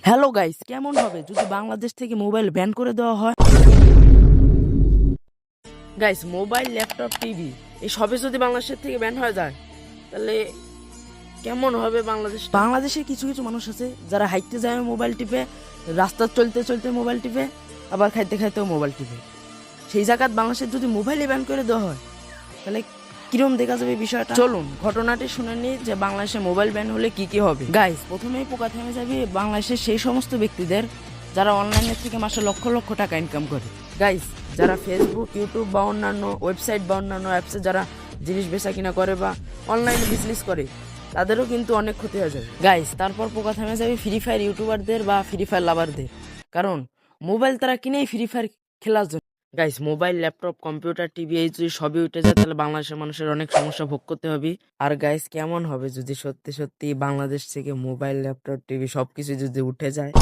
Hello guys, কেমন হবে যদি বাংলাদেশ থেকে মোবাইল ব্যান করে দেওয়া হয়? গাইস, মোবাইল, ল্যাপটপ, টিভি এই সবে যদি বাংলাদেশের থেকে ব্যান হয়ে যায়, তাহলে কেমন হবে বাংলাদেশ? বাংলাদেশের কিছু কিছু মানুষ আছে যারা হাঁটতে যায় মোবাইল টিপে, রাস্তা চলতে চলতে মোবাইল টিপে, আবার খাইতে খাইতেও মোবাইল টিপে। সেই জায়গায় বাংলাদেশের যদি মোবাইলে ব্যান করে দেওয়া হয়, তাহলে কিরম দেখা যাবে বিষয়টা? চলুন ঘটনাটি শুনে নিই যে বাংলাদেশে মোবাইল ব্যান হলে কি কি হবে। গাইস, প্রথমেই পোকা থেমে যাবে বাংলাদেশের সেই সমস্ত ব্যক্তিদের যারা অনলাইনের থেকে মাসে লক্ষ লক্ষ টাকা ইনকাম করে। গাইস, যারা ফেসবুক, ইউটিউব বা অন্যান্য ওয়েবসাইট বা অন্যান্য অ্যাপসে যারা জিনিস বেচা কিনা করে বা অনলাইনে বিজনেস করে, তাদেরও কিন্তু অনেক ক্ষতি হয়ে যাবে। গাইস, তারপর পোকা থেমে যাবে ফ্রি ফায়ার ইউটিউবারদের বা ফ্রি ফায়ার লাভারদের, কারণ মোবাইল তারা কিনেই ফ্রি ফায়ার খেলার জন্য। Guys, mobile, laptop, computer, TV এই যদি সবই উঠে যায়, তাহলে বাংলাদেশের মানুষের অনেক সমস্যা ভোগ করতে হবে। আর গাইস, কেমন হবে যদি সত্যি সত্যি বাংলাদেশ থেকে মোবাইল, ল্যাপটপ, টিভি সবকিছু যদি উঠে যায়?